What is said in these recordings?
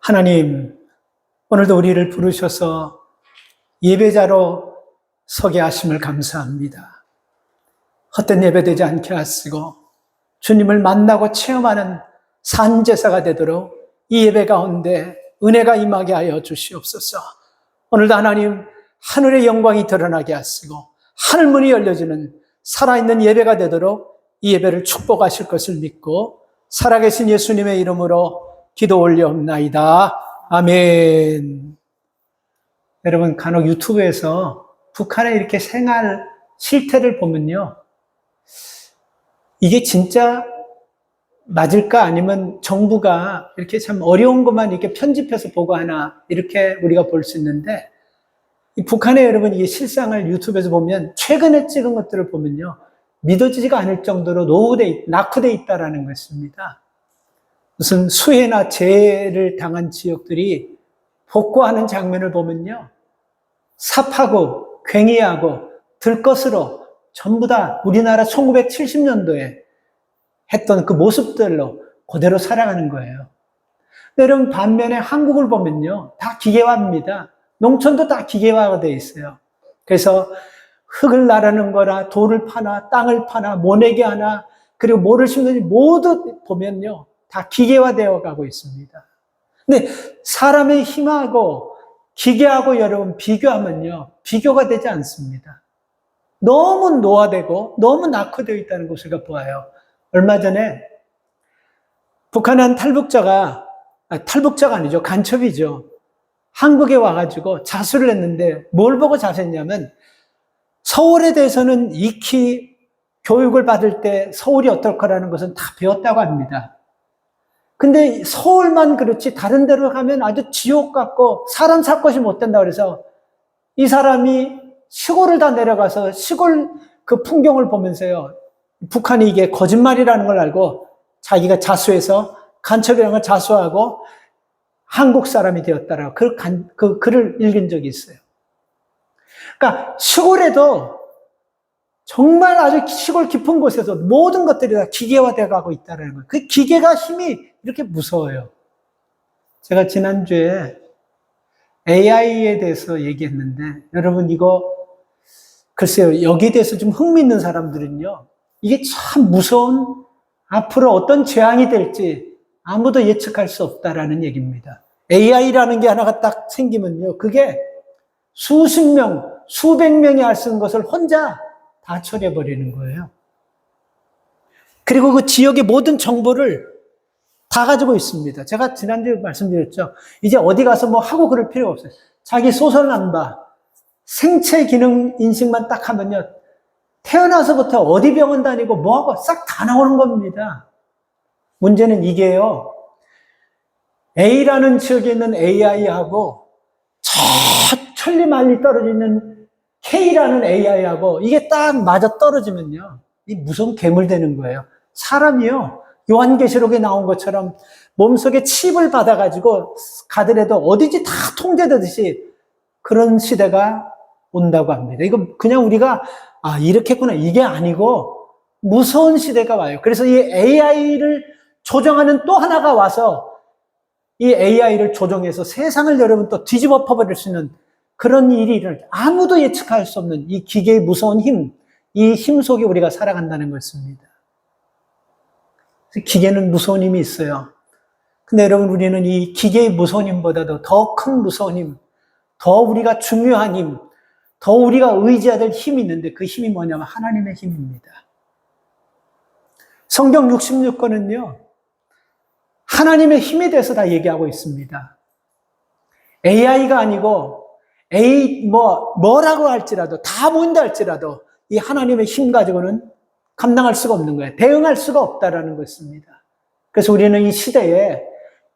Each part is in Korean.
하나님, 오늘도 우리를 부르셔서 예배자로 서게 하심을 감사합니다. 헛된 예배되지 않게 하시고 주님을 만나고 체험하는 산제사가 되도록 이 예배 가운데 은혜가 임하게 하여 주시옵소서. 오늘도 하나님, 하늘의 영광이 드러나게 하시고 하늘문이 열려지는 살아있는 예배가 되도록 이 예배를 축복하실 것을 믿고 살아계신 예수님의 이름으로 기도 올려옵나이다. 아멘. 여러분, 간혹 유튜브에서 북한의 이렇게 생활 실태를 보면요, 이게 진짜 맞을까? 아니면 정부가 이렇게 참 어려운 것만 이렇게 편집해서 보고 하나, 이렇게 우리가 볼 수 있는데, 이 북한의 여러분, 이게 실상을 유튜브에서 보면 최근에 찍은 것들을 보면요, 믿어지지가 않을 정도로 낙후돼 있다라는 것입니다. 무슨 수해나 재해를 당한 지역들이 복구하는 장면을 보면요, 삽하고 괭이하고 들것으로 전부 다 우리나라 1970년도에 했던 그 모습들로 그대로 살아가는 거예요. 여러분, 반면에 한국을 보면요, 다 기계화입니다. 농촌도 다 기계화가 되어 있어요. 그래서 흙을 나르는 거나 돌을 파나 땅을 파나 모내기 하나, 그리고 뭐를 심는지 모두 보면요, 다 기계화되어 가고 있습니다. 근데 사람의 힘하고 기계하고 여러분 비교하면요, 비교가 되지 않습니다. 너무 노화되고 너무 낙후되어 있다는 것을 우리가 보아요. 얼마 전에 북한의 한 탈북자가 아니죠, 간첩이죠. 한국에 와가지고 자수를 했는데 뭘 보고 자수했냐면, 서울에 대해서는 익히 교육을 받을 때 서울이 어떨 거라는 것은 다 배웠다고 합니다. 근데 서울만 그렇지 다른 데로 가면 아주 지옥 같고 사람 살 것이 못 된다 그래서 이 사람이 시골을 다 내려가서 시골 그 풍경을 보면서요, 북한이 이게 거짓말이라는 걸 알고 자기가 자수해서 간첩이라는 걸 자수하고 한국 사람이 되었다라고 그 글을 읽은 적이 있어요. 그러니까 시골에도 정말 아주 시골 깊은 곳에서 모든 것들이 다 기계화되어 가고 있다는 거예요. 그 기계가 힘이 이렇게 무서워요. 제가 지난주에 AI에 대해서 얘기했는데, 여러분 이거 글쎄요, 여기에 대해서 좀 흥미있는 사람들은요, 이게 참 무서운, 앞으로 어떤 재앙이 될지 아무도 예측할 수 없다라는 얘기입니다. AI라는 게 하나가 딱 생기면요, 그게 수십 명, 수백 명이 할 수 있는 것을 혼자 다 처리해버리는 거예요. 그리고 그 지역의 모든 정보를 다 가지고 있습니다. 제가 지난주에 말씀드렸죠. 이제 어디 가서 뭐 하고 그럴 필요가 없어요. 자기 소설 안 봐. 생체 기능 인식만 딱 하면요, 태어나서부터 어디 병원 다니고 뭐하고 싹 다 나오는 겁니다. 문제는 이게요, A라는 지역에 있는 AI하고 저 천리 멀리 떨어져 있는 K라는 AI하고 이게 딱 맞아 떨어지면요, 이 무서운 괴물 되는 거예요. 사람이요, 요한계시록에 나온 것처럼 몸속에 칩을 받아가지고 가더라도 어디지 다 통제되듯이 그런 시대가 온다고 합니다. 이거 그냥 우리가 이렇게 했구나, 이게 아니고 무서운 시대가 와요. 그래서 이 AI를 조정하는 또 하나가 와서 이 AI를 조정해서 세상을 여러분 또 뒤집어 엎어버릴 수 있는 그런 일이 일어날, 아무도 예측할 수 없는 이 기계의 무서운 힘, 이 힘 속에 우리가 살아간다는 것입니다. 기계는 무서운 힘이 있어요. 근데 여러분, 우리는 이 기계의 무서운 힘보다도 더 큰 무서운 힘, 더 우리가 중요한 힘, 더 우리가 의지해야 될 힘이 있는데, 그 힘이 뭐냐면 하나님의 힘입니다. 성경 66권은요, 하나님의 힘에 대해서 다 얘기하고 있습니다. AI가 아니고 뭐라고 할지라도, 다 모인다 할지라도 이 하나님의 힘 가지고는 감당할 수가 없는 거예요. 대응할 수가 없다라는 것입니다. 그래서 우리는 이 시대에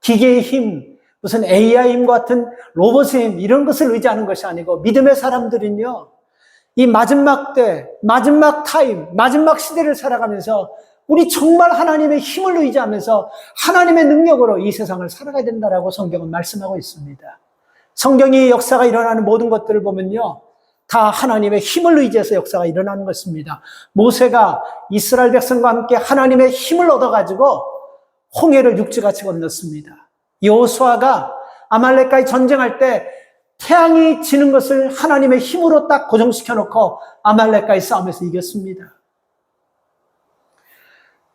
기계의 힘, 무슨 AI 힘 같은 로봇의 힘, 이런 것을 의지하는 것이 아니고, 믿음의 사람들은요, 이 마지막 때, 마지막 타임, 마지막 시대를 살아가면서 우리 정말 하나님의 힘을 의지하면서 하나님의 능력으로 이 세상을 살아가야 된다라고 성경은 말씀하고 있습니다. 성경이 역사가 일어나는 모든 것들을 보면요, 다 하나님의 힘을 의지해서 역사가 일어나는 것입니다. 모세가 이스라엘 백성과 함께 하나님의 힘을 얻어가지고 홍해를 육지같이 건넜습니다. 여호수아가 아말렉과의 전쟁할 때 태양이 지는 것을 하나님의 힘으로 딱 고정시켜 놓고 아말렉과의 싸움에서 이겼습니다.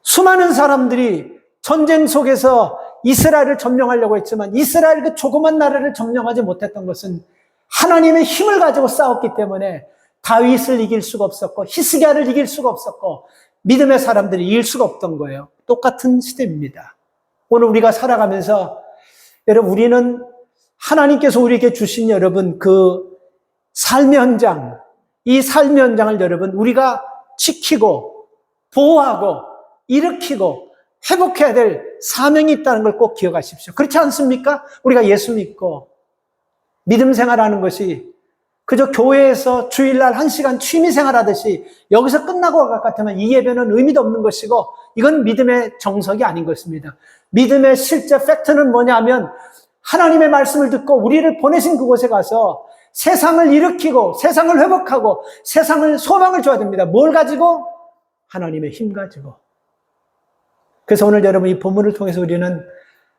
수많은 사람들이 전쟁 속에서 이스라엘을 점령하려고 했지만 이스라엘 그 조그만 나라를 점령하지 못했던 것은 하나님의 힘을 가지고 싸웠기 때문에 다윗을 이길 수가 없었고 히스기야를 이길 수가 없었고 믿음의 사람들이 이길 수가 없던 거예요. 똑같은 시대입니다. 오늘 우리가 살아가면서 여러분 우리는 하나님께서 우리에게 주신 여러분 그 삶의 현장, 이 삶의 현장을 여러분 우리가 지키고 보호하고 일으키고 회복해야 될 사명이 있다는 걸 꼭 기억하십시오. 그렇지 않습니까? 우리가 예수 믿고 믿음 생활하는 것이 그저 교회에서 주일날 1시간 취미 생활하듯이 여기서 끝나고 갈 것 같으면 이 예배는 의미도 없는 것이고 이건 믿음의 정석이 아닌 것입니다. 믿음의 실제 팩트는 뭐냐면 하나님의 말씀을 듣고 우리를 보내신 그곳에 가서 세상을 일으키고 세상을 회복하고 세상을 소망을 줘야 됩니다. 뭘 가지고? 하나님의 힘 가지고. 그래서 오늘 여러분 이 본문을 통해서 우리는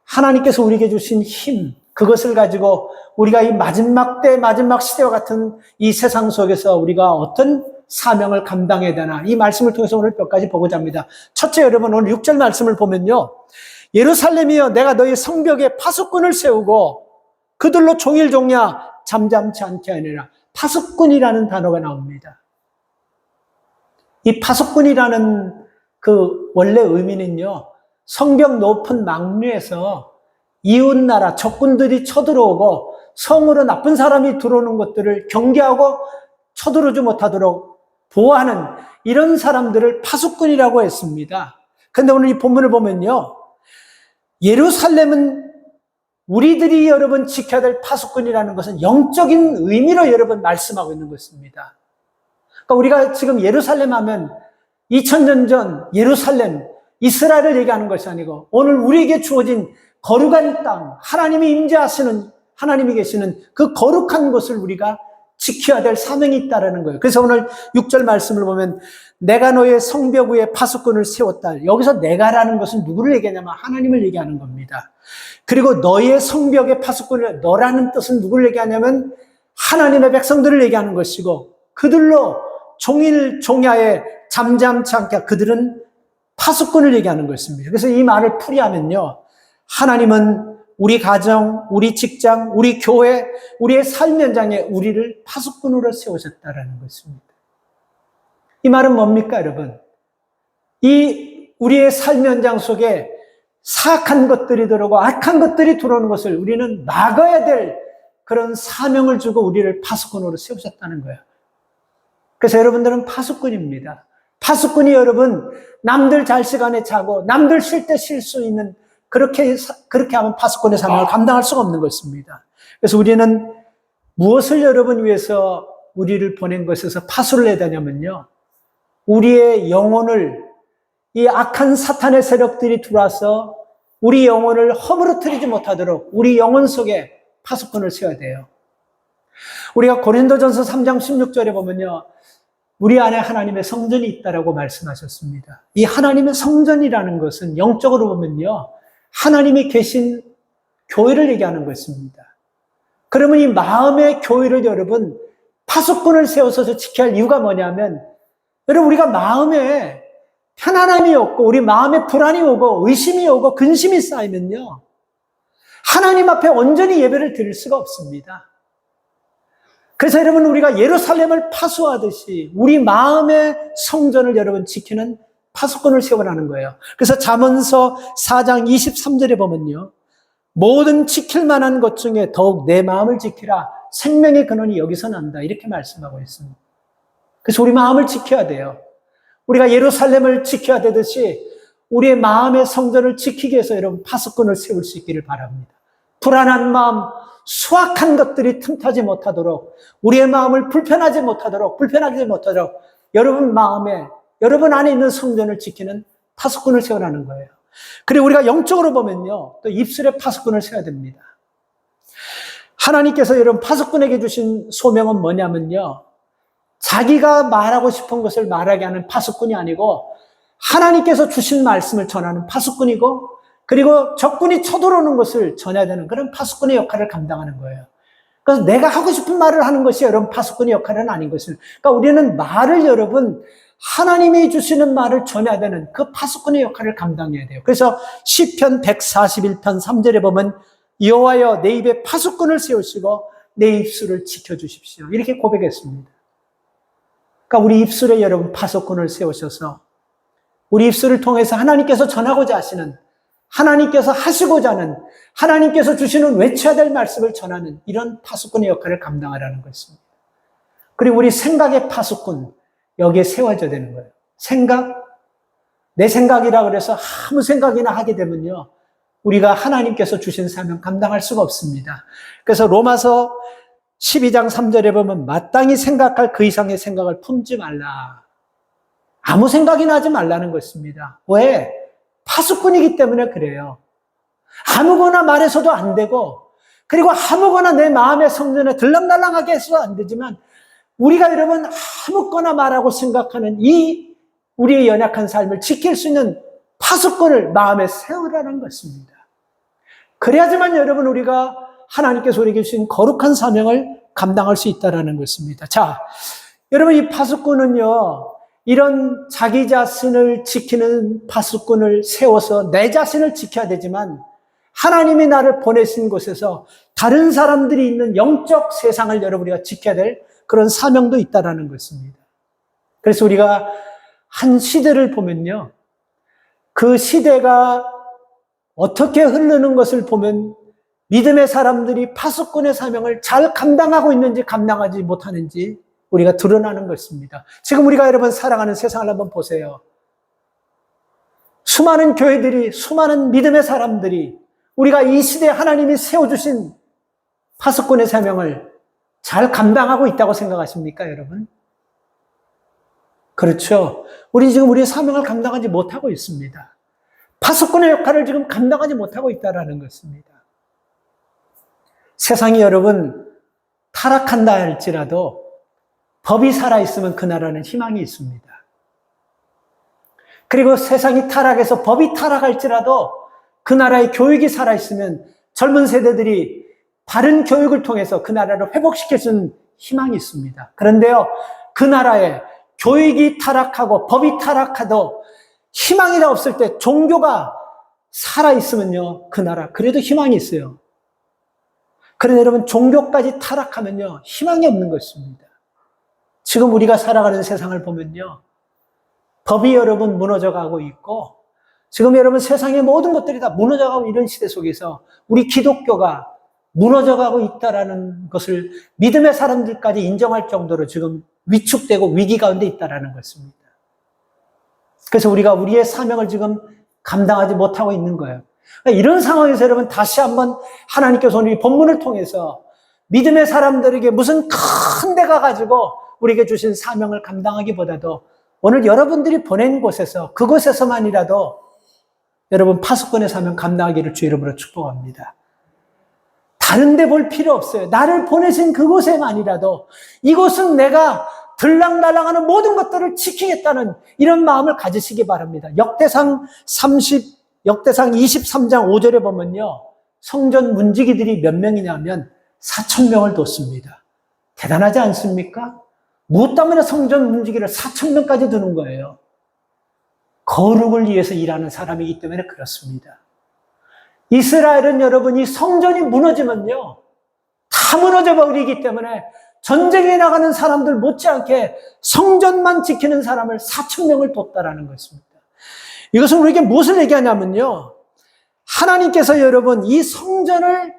하나님께서 우리에게 주신 힘, 그것을 가지고 우리가 이 마지막 때 마지막 시대와 같은 이 세상 속에서 우리가 어떤 사명을 감당해야 되나 이 말씀을 통해서 오늘 몇 가지 보고자 합니다. 첫째 여러분 오늘 6절 말씀을 보면요. 예루살렘이여 내가 너희 성벽에 파수꾼을 세우고 그들로 종일 종야 잠잠치 않게 하니라. 파수꾼이라는 단어가 나옵니다. 이 파수꾼이라는 그 원래 의미는요. 성벽 높은 망류에서 이웃나라 적군들이 쳐들어오고 성으로 나쁜 사람이 들어오는 것들을 경계하고 쳐들어오지 못하도록 보호하는 이런 사람들을 파수꾼이라고 했습니다. 그런데 오늘 이 본문을 보면요. 예루살렘은 우리들이 여러분 지켜야 될 파수꾼이라는 것은 영적인 의미로 여러분 말씀하고 있는 것입니다. 그러니까 우리가 지금 예루살렘 하면 2000년 전 예루살렘, 이스라엘을 얘기하는 것이 아니고 오늘 우리에게 주어진 거룩한 땅, 하나님이 임재하시는, 하나님이 계시는 그 거룩한 곳을 우리가 지켜야 될 사명이 있다는 거예요. 그래서 오늘 6절 말씀을 보면 내가 너의 성벽 위에 파수꾼을 세웠다. 여기서 내가라는 것은 누구를 얘기하냐면 하나님을 얘기하는 겁니다. 그리고 너의 성벽에 파수꾼을, 너라는 뜻은 누구를 얘기하냐면 하나님의 백성들을 얘기하는 것이고 그들로 종일 종야에 잠잠치 않게 그들은 파수꾼을 얘기하는 것입니다. 그래서 이 말을 풀이하면요. 하나님은 우리 가정, 우리 직장, 우리 교회, 우리의 삶 현장에 우리를 파수꾼으로 세우셨다라는 것입니다. 이 말은 뭡니까, 여러분? 이 우리의 삶 현장 속에 사악한 것들이 들어오고 악한 것들이 들어오는 것을 우리는 막아야 될 그런 사명을 주고 우리를 파수꾼으로 세우셨다는 거예요. 그래서 여러분들은 파수꾼입니다. 파수꾼이 여러분 남들 잘 시간에 자고 남들 쉴 때 쉴 수 있는 그렇게 하면 파수꾼의 사명을 감당할 수가 없는 것입니다. 그래서 우리는 무엇을 여러분 위해서 우리를 보낸 것에서 파수를 해야 되냐면요. 우리의 영혼을 이 악한 사탄의 세력들이 들어와서 우리 영혼을 허물어뜨리지 못하도록 우리 영혼 속에 파수꾼을 세워야 돼요. 우리가 고린도전서 3장 16절에 보면요. 우리 안에 하나님의 성전이 있다라고 말씀하셨습니다. 이 하나님의 성전이라는 것은 영적으로 보면요. 하나님이 계신 교회를 얘기하는 것입니다. 그러면 이 마음의 교회를 여러분 파수꾼을 세워서 지켜야 할 이유가 뭐냐면 여러분 우리가 마음에 편안함이 없고 우리 마음에 불안이 오고 의심이 오고 근심이 쌓이면요. 하나님 앞에 온전히 예배를 드릴 수가 없습니다. 그래서 여러분 우리가 예루살렘을 파수하듯이 우리 마음의 성전을 여러분 지키는 파수꾼을 세우라는 거예요. 그래서 잠언서 4장 23절에 보면요. 모든 지킬 만한 것 중에 더욱 내 마음을 지키라. 생명의 근원이 여기서 난다. 이렇게 말씀하고 있습니다. 그래서 우리 마음을 지켜야 돼요. 우리가 예루살렘을 지켜야 되듯이 우리의 마음의 성전을 지키기 위해서 여러분 파수꾼을 세울 수 있기를 바랍니다. 불안한 마음, 수악한 것들이 틈타지 못하도록 우리의 마음을 불편하지 못하도록 여러분 마음에 여러분 안에 있는 성전을 지키는 파수꾼을 세우라는 거예요. 그리고 우리가 영적으로 보면요. 또 입술에 파수꾼을 세워야 됩니다. 하나님께서 여러분 파수꾼에게 주신 소명은 뭐냐면요. 자기가 말하고 싶은 것을 말하게 하는 파수꾼이 아니고 하나님께서 주신 말씀을 전하는 파수꾼이고 그리고 적군이 쳐들어오는 것을 전해야 되는 그런 파수꾼의 역할을 감당하는 거예요. 그래서 내가 하고 싶은 말을 하는 것이 여러분 파수꾼의 역할은 아닌 것입니다. 그러니까 우리는 말을 여러분 하나님이 주시는 말을 전해야 되는 그 파수꾼의 역할을 감당해야 돼요. 그래서 시편 141편 3절에 보면 여호와여 내 입에 파수꾼을 세우시고 내 입술을 지켜주십시오. 이렇게 고백했습니다. 그러니까 우리 입술에 여러분 파수꾼을 세우셔서 우리 입술을 통해서 하나님께서 전하고자 하시는, 하나님께서 하시고자 하는, 하나님께서 주시는 외쳐야 될 말씀을 전하는 이런 파수꾼의 역할을 감당하라는 것입니다. 그리고 우리 생각의 파수꾼, 여기에 세워져야 되는 거예요. 생각, 내 생각이라 그래서 아무 생각이나 하게 되면요, 우리가 하나님께서 주신 사명 감당할 수가 없습니다. 그래서 로마서 12장 3절에 보면 마땅히 생각할 그 이상의 생각을 품지 말라. 아무 생각이나 하지 말라는 것입니다. 왜? 파수꾼이기 때문에 그래요. 아무거나 말해서도 안 되고, 그리고 아무거나 내 마음의 성전에 들락날락하게 해서도 안 되지만, 우리가 여러분 아무거나 말하고 생각하는 이 우리의 연약한 삶을 지킬 수 있는 파수꾼을 마음에 세우라는 것입니다. 그래야지만 여러분 우리가 하나님께서 우리에게 주신 거룩한 사명을 감당할 수 있다는 것입니다. 자, 여러분 이 파수꾼은요, 이런 자기 자신을 지키는 파수꾼을 세워서 내 자신을 지켜야 되지만 하나님이 나를 보내신 곳에서 다른 사람들이 있는 영적 세상을 여러분 우리가 지켜야 될 그런 사명도 있다는 것입니다. 그래서 우리가 한 시대를 보면요, 그 시대가 어떻게 흐르는 것을 보면 믿음의 사람들이 파수꾼의 사명을 잘 감당하고 있는지 감당하지 못하는지 우리가 드러나는 것입니다. 지금 우리가 여러분 살아가는 세상을 한번 보세요. 수많은 교회들이, 수많은 믿음의 사람들이 우리가 이 시대에 하나님이 세워주신 파수꾼의 사명을 잘 감당하고 있다고 생각하십니까, 여러분? 그렇죠. 우리 지금 우리의 사명을 감당하지 못하고 있습니다. 파수꾼의 역할을 지금 감당하지 못하고 있다는 것입니다. 세상이 여러분 타락한다 할지라도 법이 살아있으면 그 나라는 희망이 있습니다. 그리고 세상이 타락해서 법이 타락할지라도 그 나라의 교육이 살아있으면 젊은 세대들이 바른 교육을 통해서 그 나라를 회복시킬 수 있는 희망이 있습니다. 그런데요, 그 나라에 교육이 타락하고 법이 타락해도 희망이 없을 때 종교가 살아있으면요, 그 나라 그래도 희망이 있어요. 그런데 여러분 종교까지 타락하면요, 희망이 없는 것입니다. 지금 우리가 살아가는 세상을 보면요, 법이 여러분 무너져가고 있고, 지금 여러분 세상의 모든 것들이 다 무너져가고 이런 시대 속에서 우리 기독교가 무너져가고 있다는 것을 믿음의 사람들까지 인정할 정도로 지금 위축되고 위기 가운데 있다는 것입니다. 그래서 우리가 우리의 사명을 지금 감당하지 못하고 있는 거예요. 그러니까 이런 상황에서 여러분 다시 한번 하나님께서 오늘 이 본문을 통해서 믿음의 사람들에게 무슨 큰 데 가가지고 우리에게 주신 사명을 감당하기보다도 오늘 여러분들이 보낸 곳에서 그곳에서만이라도 여러분 파수꾼의 사명 감당하기를 주 이름으로 축복합니다. 다른 데 볼 필요 없어요. 나를 보내신 그곳에만이라도 이곳은 내가 들락날락하는 모든 것들을 지키겠다는 이런 마음을 가지시기 바랍니다. 역대상 23장 5절에 보면요, 성전 문지기들이 몇 명이냐면 4,000명을 뒀습니다. 대단하지 않습니까? 무엇 때문에 성전 문지기를 4,000명까지 두는 거예요? 거룩을 위해서 일하는 사람이기 때문에 그렇습니다. 이스라엘은 여러분 이 성전이 무너지면요, 다 무너져 버리기 때문에 전쟁에 나가는 사람들 못지않게 성전만 지키는 사람을 4,000명을 뒀다라는 것입니다. 이것은 우리에게 무엇을 얘기하냐면요, 하나님께서 여러분 이 성전을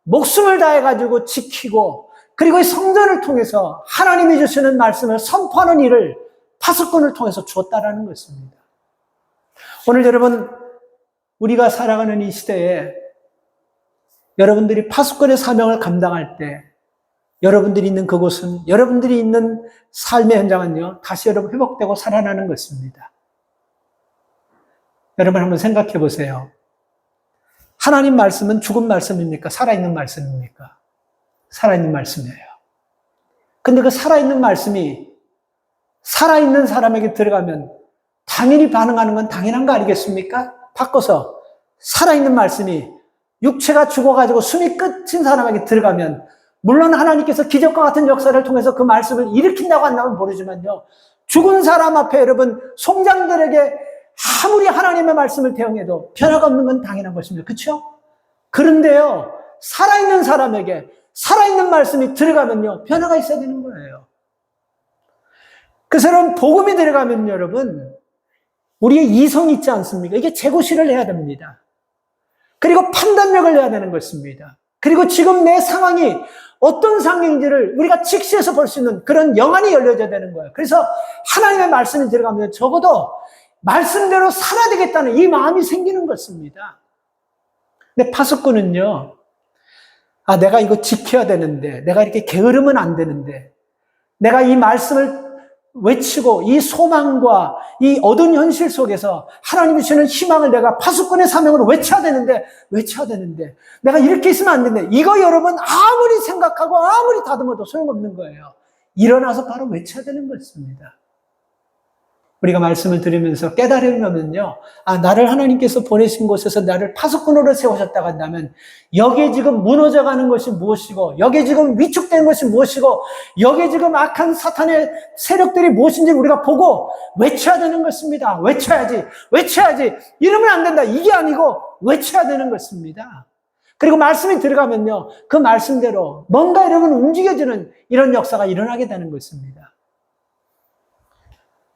목숨을 다해가지고 지키고, 그리고 이 성전을 통해서 하나님이 주시는 말씀을 선포하는 일을 파수꾼을 통해서 주었다라는 것입니다. 오늘 여러분 우리가 살아가는 이 시대에 여러분들이 파수꾼의 사명을 감당할 때 여러분들이 있는 그곳은, 여러분들이 있는 삶의 현장은요, 다시 여러분 회복되고 살아나는 것입니다. 여러분 한번 생각해 보세요. 하나님 말씀은 죽은 말씀입니까? 살아있는 말씀입니까? 살아있는 말씀이에요. 근데 그 살아있는 말씀이 살아있는 사람에게 들어가면 당연히 반응하는 건 당연한 거 아니겠습니까? 바꿔서 살아있는 말씀이 육체가 죽어가지고 숨이 끝인 사람에게 들어가면, 물론 하나님께서 기적과 같은 역사를 통해서 그 말씀을 일으킨다고 한다면 모르지만요, 죽은 사람 앞에 여러분, 송장들에게 아무리 하나님의 말씀을 대응해도 변화가 없는 건 당연한 것입니다. 그렇죠? 그런데요, 살아있는 사람에게 살아있는 말씀이 들어가면요, 변화가 있어야 되는 거예요. 그 사람 복음이 들어가면 여러분, 우리의 이성이 있지 않습니까? 이게 재고시를 해야 됩니다. 그리고 판단력을 해야 되는 것입니다. 그리고 지금 내 상황이 어떤 상황인지를 우리가 직시해서 볼 수 있는 그런 영안이 열려져야 되는 거예요. 그래서 하나님의 말씀이 들어가면 적어도 말씀대로 살아야 되겠다는 이 마음이 생기는 것입니다. 근데 파수꾼은요, 내가 이거 지켜야 되는데, 내가 이렇게 게으르면 안 되는데, 내가 이 말씀을 외치고 이 소망과 이 어두운 현실 속에서 하나님이 주시는 희망을 내가 파수꾼의 사명으로 외쳐야 되는데 내가 이렇게 있으면 안 되는데, 이거 여러분 아무리 생각하고 아무리 다듬어도 소용없는 거예요. 일어나서 바로 외쳐야 되는 것입니다. 우리가 말씀을 들으면서 깨달으면요, 나를 하나님께서 보내신 곳에서 나를 파수꾼으로 세우셨다고 한다면 여기에 지금 무너져가는 것이 무엇이고, 여기에 지금 위축되는 것이 무엇이고, 여기에 지금 악한 사탄의 세력들이 무엇인지 우리가 보고 외쳐야 되는 것입니다. 외쳐야지 이러면 안 된다, 이게 아니고 외쳐야 되는 것입니다. 그리고 말씀이 들어가면요, 그 말씀대로 뭔가 여러분 움직여지는 이런 역사가 일어나게 되는 것입니다.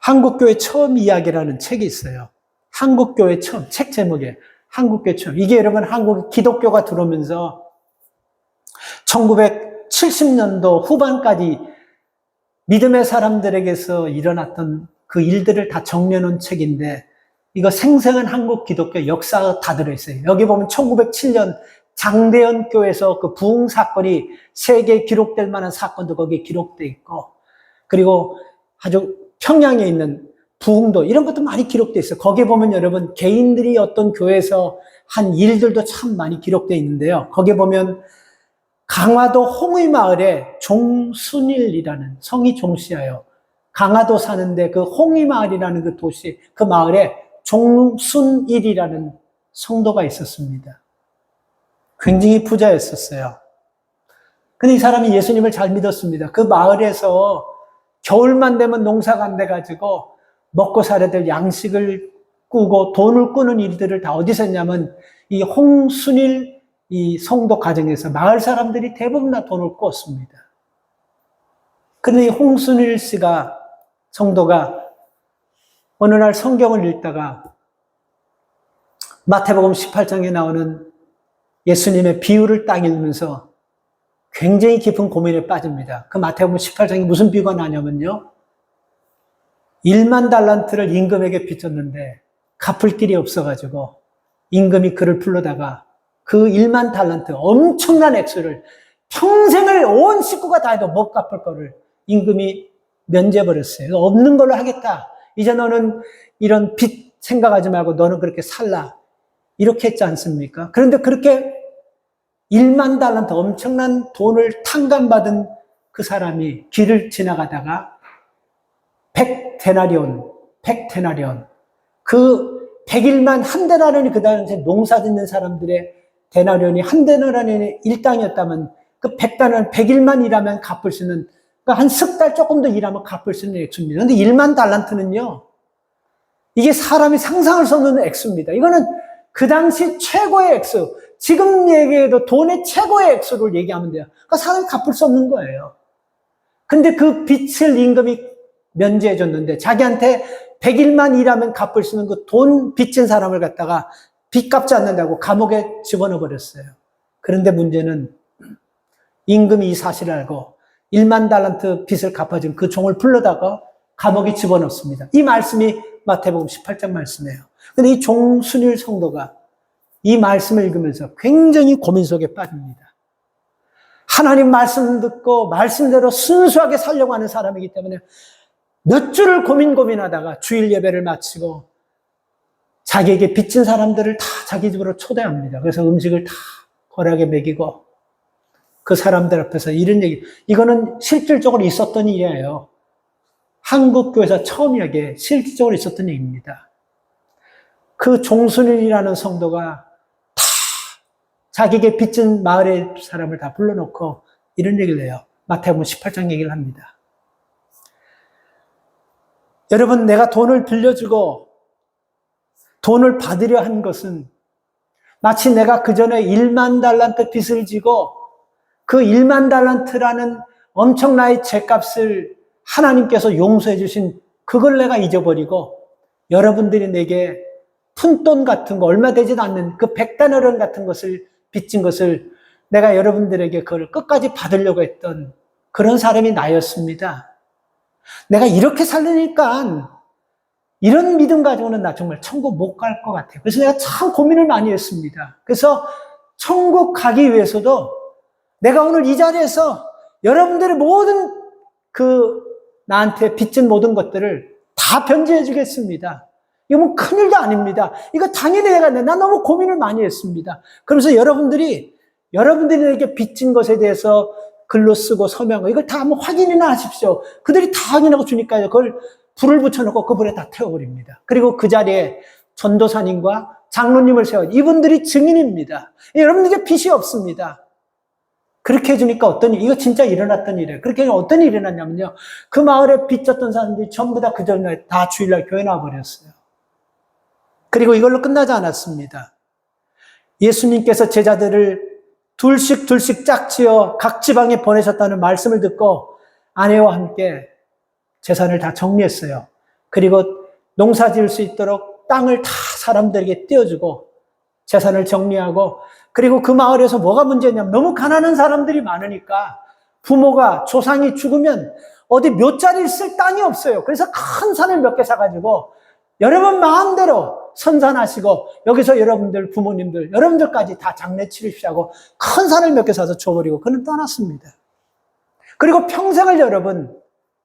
한국교회 처음 이야기라는 책이 있어요. 한국교회 처음, 책 제목에 한국교회 처음. 이게 여러분 한국 기독교가 들어오면서 1970년도 후반까지 믿음의 사람들에게서 일어났던 그 일들을 다 정리해놓은 책인데, 이거 생생한 한국 기독교 역사가 다 들어있어요. 여기 보면 1907년 장대현 교회에서 그 부흥 사건이 세계에 기록될 만한 사건도 거기에 기록되어 있고, 그리고 아주 평양에 있는 부흥도 이런 것도 많이 기록되어 있어요. 거기에 보면 여러분 개인들이 어떤 교회에서 한 일들도 참 많이 기록되어 있는데요. 거기에 보면 강화도 홍의마을에 종순일이라는, 성이 종씨예요. 강화도 사는데 그 홍의마을이라는 그 도시, 그 마을에 종순일이라는 성도가 있었습니다. 굉장히 부자였었어요. 근데 이 사람이 예수님을 잘 믿었습니다. 그 마을에서 겨울만 되면 농사가 안 돼가지고 먹고 살아야 될 양식을 꾸고 돈을 꾸는 일들을 다 어디서 했냐면 이 홍순일 이 성도 가정에서 마을 사람들이 대부분 다 돈을 꾸었습니다. 그런데 이 홍순일 씨가, 성도가 어느 날 성경을 읽다가 마태복음 18장에 나오는 예수님의 비유를 딱 읽으면서 굉장히 깊은 고민에 빠집니다. 그 마태복음 18장에 무슨 비유가 나냐면요, 1만 달란트를 임금에게 빚졌는데 갚을 길이 없어가지고 임금이 그를 불러다가 그 1만 달란트, 엄청난 액수를 평생을 온 식구가 다 해도 못 갚을 거를 임금이 면제해버렸어요. 없는 걸로 하겠다. 이제 너는 이런 빚 생각하지 말고 너는 그렇게 살라. 이렇게 했지 않습니까? 그런데 그렇게 1만 달란트, 엄청난 돈을 탕감받은 그 사람이 길을 지나가다가 100데나리온, 그 100일만 한 데나리온이 그 당시에 농사 짓는 사람들의 데나리온이 한 데나리온의 일당이었다면 그 100데나리온, 100일만 일하면 갚을 수 있는, 그러니까 한 석 달 조금 더 일하면 갚을 수 있는 액수입니다. 그런데 1만 달란트는요, 이게 사람이 상상할 수 없는 액수입니다. 이거는 그 당시 최고의 액수, 지금 얘기해도 돈의 최고의 액수를 얘기하면 돼요. 그러니까 사람이 갚을 수 없는 거예요. 근데 그 빚을 임금이 면제해 줬는데 자기한테 100일만 일하면 갚을 수 있는 그 돈 빚진 사람을 갖다가 빚 갚지 않는다고 감옥에 집어넣어 버렸어요. 그런데 문제는 임금이 이 사실을 알고 1만 달란트 빚을 갚아준 그 종을 불러다가 감옥에 집어넣습니다. 이 말씀이 마태복음 18장 말씀이에요. 근데 이 종순일 성도가 이 말씀을 읽으면서 굉장히 고민 속에 빠집니다. 하나님 말씀 듣고 말씀대로 순수하게 살려고 하는 사람이기 때문에 몇 주를 고민하다가 주일 예배를 마치고 자기에게 빚진 사람들을 다 자기 집으로 초대합니다. 그래서 음식을 다 거하게 먹이고 그 사람들 앞에서 이런 얘기, 이거는 실질적으로 있었던 일이에요. 한국교회에서 처음이게 실질적으로 있었던 얘기입니다. 그 종순일이라는 성도가 자기에게 빚진 마을의 사람을 다 불러놓고 이런 얘기를 해요. 마태복음 18장 얘기를 합니다. 여러분, 내가 돈을 빌려주고 돈을 받으려 한 것은 마치 내가 그 전에 1만 달란트 빚을 지고 그 1만 달란트라는 엄청나의 죄값을 하나님께서 용서해 주신 그걸 내가 잊어버리고 여러분들이 내게 푼돈 같은 거 얼마 되지도 않는 그 100다너런 같은 것을 빚진 것을 내가 여러분들에게 그걸 끝까지 받으려고 했던 그런 사람이 나였습니다. 내가 이렇게 살려니까 이런 믿음 가지고는 나 정말 천국 못 갈 것 같아요. 그래서 내가 참 고민을 많이 했습니다. 그래서 천국 가기 위해서도 내가 오늘 이 자리에서 여러분들의 모든 나한테 빚진 모든 것들을 다 변제해 주겠습니다. 이거 뭐 큰일도 아닙니다. 이거 당연히 나 너무 고민을 많이 했습니다. 그러면서 여러분들이 내게 빚진 것에 대해서 글로 쓰고 서명하고 이걸 다 한번 확인이나 하십시오. 그들이 다 확인하고 주니까요. 그걸 불을 붙여놓고 그 불에 다 태워버립니다. 그리고 그 자리에 전도사님과 장로님을 세워 이분들이 증인입니다. 여러분들에게 빚이 없습니다. 그렇게 해주니까 이거 진짜 일어났던 일이에요. 그렇게 해서 어떤 일이 일어났냐면요. 그 마을에 빚졌던 사람들이 전부 다 그 전에 다 주일날 교회 나와버렸어요. 그리고 이걸로 끝나지 않았습니다. 예수님께서 제자들을 둘씩 짝지어 각 지방에 보내셨다는 말씀을 듣고 아내와 함께 재산을 다 정리했어요. 그리고 농사 지을 수 있도록 땅을 다 사람들에게 띄워주고 재산을 정리하고 그리고 그 마을에서 뭐가 문제냐면 너무 가난한 사람들이 많으니까 부모가 조상이 죽으면 어디 묘자리를 쓸 땅이 없어요. 그래서 큰 산을 몇 개 사가지고 여러분 마음대로 선산하시고 여기서 여러분들 부모님들 여러분들까지 다 장례 치르십시오 하고 큰 산을 몇 개 사서 줘버리고 그는 떠났습니다. 그리고 평생을 여러분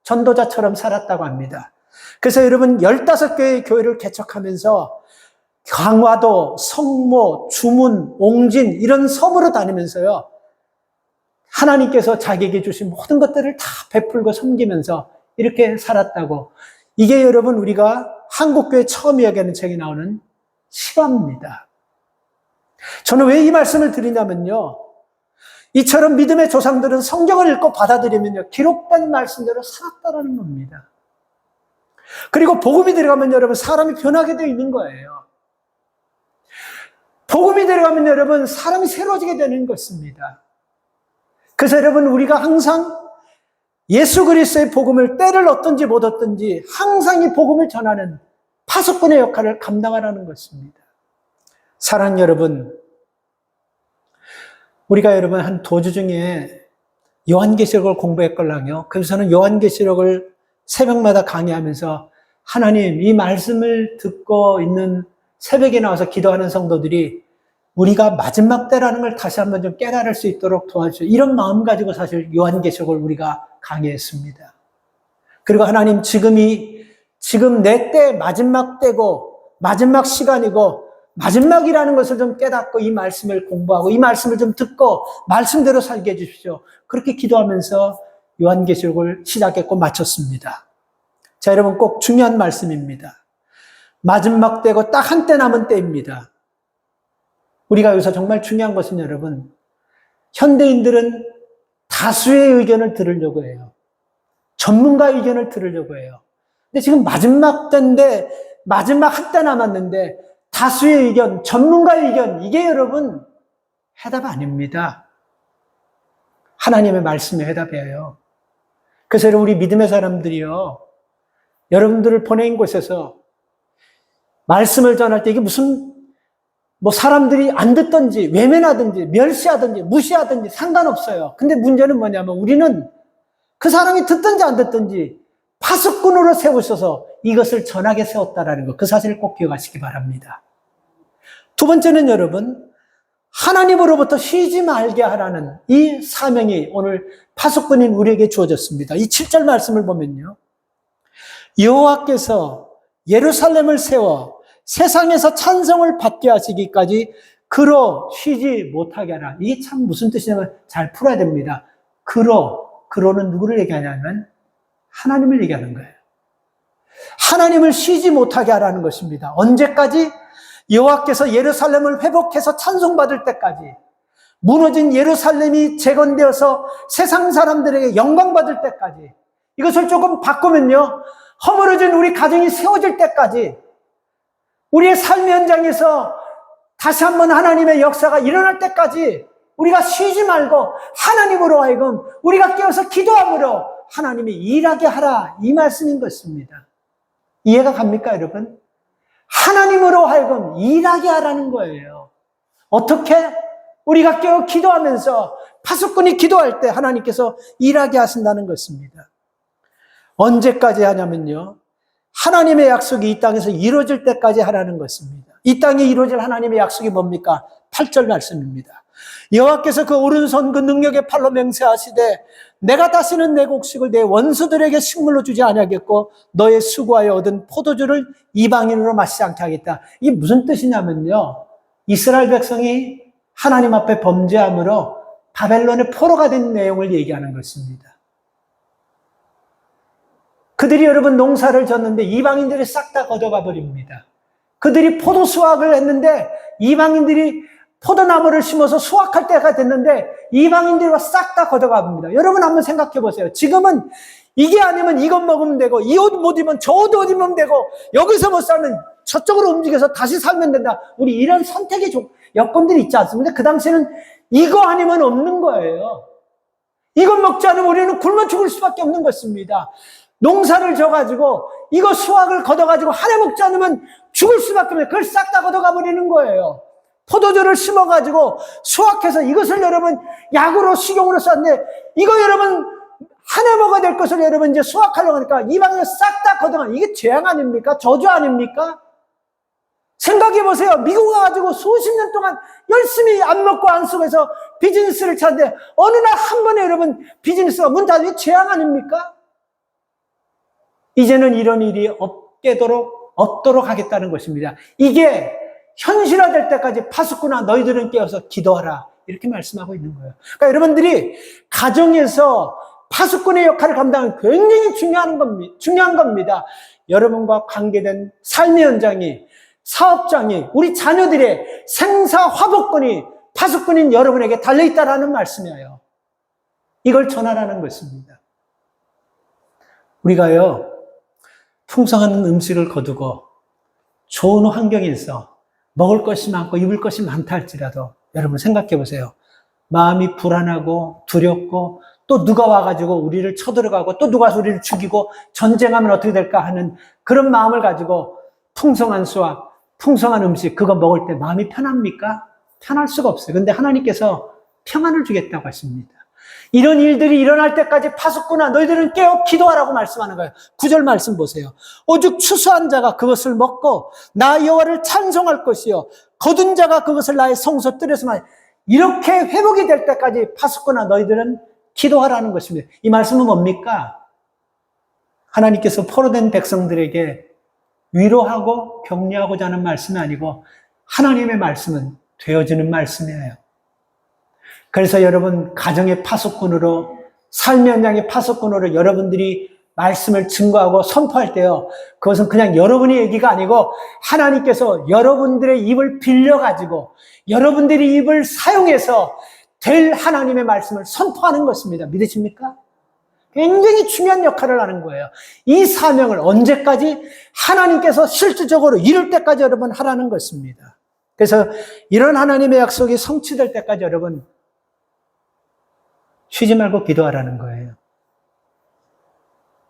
전도자처럼 살았다고 합니다. 그래서 여러분 15개의 교회를 개척하면서 강화도, 성모, 주문, 옹진 이런 섬으로 다니면서요. 하나님께서 자기에게 주신 모든 것들을 다 베풀고 섬기면서 이렇게 살았다고. 이게 여러분 우리가 한국교회 처음 이야기하는 책에 나오는 실화입니다. 저는 왜 이 말씀을 드리냐면요. 이처럼 믿음의 조상들은 성경을 읽고 받아들이면요. 기록된 말씀대로 살았다라는 겁니다. 그리고 복음이 들어가면 여러분 사람이 변하게 되어 있는 거예요. 복음이 들어가면 여러분 사람이 새로워지게 되는 것입니다. 그래서 여러분 우리가 항상 예수 그리스도의 복음을 때를 얻든지 못 얻든지 항상 이 복음을 전하는 파수꾼의 역할을 감당하라는 것입니다. 사랑하는 여러분, 우리가 여러분 한 도주 중에 요한계시록을 공부했걸랑요. 그래서 저는 요한계시록을 새벽마다 강의하면서 하나님 이 말씀을 듣고 있는 새벽에 나와서 기도하는 성도들이 우리가 마지막 때라는 걸 다시 한번 좀 깨달을 수 있도록 도와주세요. 이런 마음 가지고 사실 요한계시록을 우리가 강의했습니다. 그리고 하나님 지금 내 때 마지막 때고 마지막 시간이고 마지막이라는 것을 좀 깨닫고 이 말씀을 공부하고 이 말씀을 좀 듣고 말씀대로 살게 해주십시오. 그렇게 기도하면서 요한계시록을 시작했고 마쳤습니다. 자, 여러분 꼭 중요한 말씀입니다. 마지막 때고 딱 한때 남은 때입니다. 우리가 여기서 정말 중요한 것은 여러분, 현대인들은 다수의 의견을 들으려고 해요. 전문가의 의견을 들으려고 해요. 근데 지금 마지막 때인데 마지막 한때 남았는데 다수의 의견, 전문가의 의견, 이게 여러분 해답 아닙니다. 하나님의 말씀의 해답이에요. 그래서 우리 믿음의 사람들이요, 여러분들을 보낸 곳에서 말씀을 전할 때 이게 무슨 사람들이 안 듣든지 외면하든지 멸시하든지 무시하든지 상관없어요. 근데 문제는 뭐냐면 우리는 그 사람이 듣든지 안 듣든지 파수꾼으로 세우셔서 이것을 전하게 세웠다라는 것, 그 사실을 꼭 기억하시기 바랍니다. 두 번째는 여러분, 하나님으로부터 쉬지 말게 하라는 이 사명이 오늘 파수꾼인 우리에게 주어졌습니다. 이 7절 말씀을 보면요. 여호와께서 예루살렘을 세워 세상에서 찬송을 받게 하시기까지 그로 쉬지 못하게 하라. 이게 참 무슨 뜻이냐면 잘 풀어야 됩니다. 그로는 누구를 얘기하냐면 하나님을 얘기하는 거예요. 하나님을 쉬지 못하게 하라는 것입니다. 언제까지? 여호와께서 예루살렘을 회복해서 찬송받을 때까지. 무너진 예루살렘이 재건되어서 세상 사람들에게 영광받을 때까지, 이것을 조금 바꾸면요, 허물어진 우리 가정이 세워질 때까지, 우리의 삶 현장에서 다시 한번 하나님의 역사가 일어날 때까지 우리가 쉬지 말고 하나님으로 하여금 우리가 깨어서 기도함으로 하나님이 일하게 하라, 이 말씀인 것입니다. 이해가 갑니까, 여러분? 하나님으로 하여금 일하게 하라는 거예요. 어떻게? 우리가 깨어 기도하면서, 파수꾼이 기도할 때 하나님께서 일하게 하신다는 것입니다. 언제까지 하냐면요, 하나님의 약속이 이 땅에서 이루어질 때까지 하라는 것입니다. 이 땅에 이루어질 하나님의 약속이 뭡니까? 8절 말씀입니다. 여호와께서 그 오른손 그 능력의 팔로 맹세하시되 내가 다시는 내 곡식을 내 원수들에게 식물로 주지 아니하겠고 너의 수고하여 얻은 포도주를 이방인으로 마시지 않게 하겠다. 이게 무슨 뜻이냐면요, 이스라엘 백성이 하나님 앞에 범죄함으로 바벨론의 포로가 된 내용을 얘기하는 것입니다. 그들이 여러분 농사를 졌는데 이방인들이 싹 다 걷어가 버립니다. 그들이 포도 수확을 했는데 이방인들이 포도나무를 심어서 수확할 때가 됐는데 이방인들이 싹 다 걷어가 봅니다. 여러분 한번 생각해 보세요. 지금은 이게 아니면 이것 먹으면 되고, 이 옷 못 입으면 저 옷 입으면 되고, 여기서 못 살면 저쪽으로 움직여서 다시 살면 된다. 우리 이런 선택의 여건들이 있지 않습니까? 그 당시에는 이거 아니면 없는 거예요. 이것 먹지 않으면 우리는 굶어 죽을 수밖에 없는 것입니다. 농사를 져가지고 이거 수확을 걷어가지고 한 해 먹지 않으면 죽을 수밖에 없어요. 그걸 싹 다 걷어가 버리는 거예요. 포도주를 심어가지고 수확해서 이것을 여러분 약으로 식용으로 썼는데, 이거 여러분 한 해 먹어야 될 것을 여러분 이제 수확하려고 하니까 이방인을 싹 다 걷어가. 이게 재앙 아닙니까? 저주 아닙니까? 생각해 보세요. 미국 와가지고 수십 년 동안 열심히 안 먹고 안 쓰고 해서 비즈니스를 찾는데 어느 날 한 번에 여러분 비즈니스가 문 닫으면 재앙 아닙니까? 이제는 이런 일이 없도록 하겠다는 것입니다. 이게 현실화될 때까지 파수꾼아 너희들은 깨어서 기도하라, 이렇게 말씀하고 있는 거예요. 그러니까 여러분들이 가정에서 파수꾼의 역할을 감당하는 굉장히 중요한 겁니다. 여러분과 관계된 삶의 현장이, 사업장이, 우리 자녀들의 생사화복권이 파수꾼인 여러분에게 달려있다라는 말씀이에요. 이걸 전하라는 것입니다. 우리가요, 풍성한 음식을 거두고 좋은 환경에서 먹을 것이 많고 입을 것이 많다 할지라도 여러분 생각해 보세요. 마음이 불안하고 두렵고 또 누가 와가지고 우리를 쳐들어가고 또 누가 우리를 죽이고 전쟁하면 어떻게 될까 하는 그런 마음을 가지고 풍성한 수확, 풍성한 음식 그거 먹을 때 마음이 편합니까? 편할 수가 없어요. 근데 하나님께서 평안을 주겠다고 하십니다. 이런 일들이 일어날 때까지 파수꾼아 너희들은 깨어 기도하라고 말씀하는 거예요. 9절 말씀 보세요. 오직 추수한 자가 그것을 먹고 나 여호와를 찬송할 것이요 거둔 자가 그것을 나의 성소 뜰에서만, 이렇게 회복이 될 때까지 파수꾼아 너희들은 기도하라는 것입니다. 이 말씀은 뭡니까? 하나님께서 포로된 백성들에게 위로하고 격려하고자 하는 말씀이 아니고 하나님의 말씀은 되어지는 말씀이에요. 그래서 여러분 가정의 파수꾼으로, 삶의 현장의 파수꾼으로 여러분들이 말씀을 증거하고 선포할 때요, 그것은 그냥 여러분의 얘기가 아니고 하나님께서 여러분들의 입을 빌려가지고 여러분들의 입을 사용해서 될 하나님의 말씀을 선포하는 것입니다. 믿으십니까? 굉장히 중요한 역할을 하는 거예요. 이 사명을 언제까지? 하나님께서 실질적으로 이룰 때까지 여러분 하라는 것입니다. 그래서 이런 하나님의 약속이 성취될 때까지 여러분 쉬지 말고 기도하라는 거예요.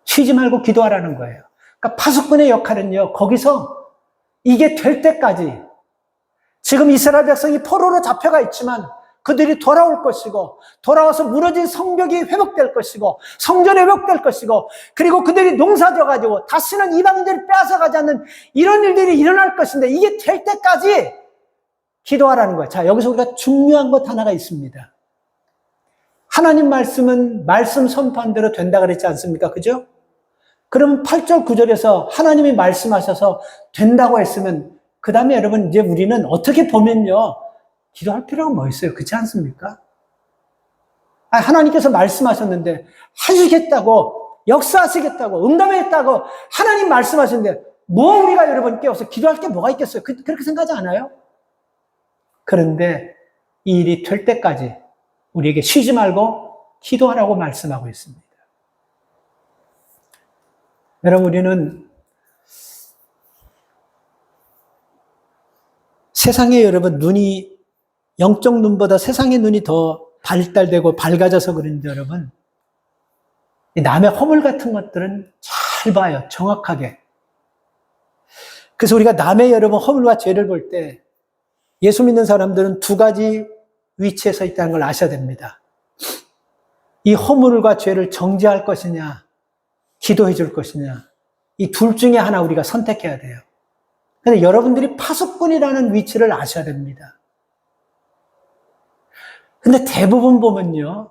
쉬지 말고 기도하라는 거예요. 그러니까 파수꾼의 역할은요, 거기서 이게 될 때까지, 지금 이스라엘 백성이 포로로 잡혀가 있지만 그들이 돌아올 것이고, 돌아와서 무너진 성벽이 회복될 것이고, 성전이 회복될 것이고, 그리고 그들이 농사져가지고 다시는 이방인들이 빼앗아가지 않는 이런 일들이 일어날 것인데, 이게 될 때까지 기도하라는 거예요. 자, 여기서 우리가 중요한 것 하나가 있습니다. 하나님 말씀은 말씀 선포한 대로 된다 그랬지 않습니까? 그죠? 그럼 8절 9절에서 하나님이 말씀하셔서 된다고 했으면 그 다음에 여러분 이제 우리는 어떻게 보면요, 기도할 필요가 뭐 있어요? 그렇지 않습니까? 하나님께서 말씀하셨는데, 하시겠다고, 역사하시겠다고, 응답했다고 하나님 말씀하셨는데 뭐 우리가 여러분 깨워서 기도할 게 뭐가 있겠어요? 그렇게 생각하지 않아요? 그런데 이 일이 될 때까지 우리에게 쉬지 말고 기도하라고 말씀하고 있습니다. 여러분, 우리는 세상에 여러분 눈이 영적 눈보다 세상의 눈이 더 발달되고 밝아져서 그런지 여러분, 남의 허물 같은 것들은 잘 봐요. 정확하게. 그래서 우리가 남의 여러분 허물과 죄를 볼 때 예수 믿는 사람들은 두 가지 위치에 서 있다는 걸 아셔야 됩니다. 이 허물과 죄를 정죄할 것이냐, 기도해 줄 것이냐, 이 둘 중에 하나 우리가 선택해야 돼요. 근데 여러분들이 파수꾼이라는 위치를 아셔야 됩니다. 근데 대부분 보면요,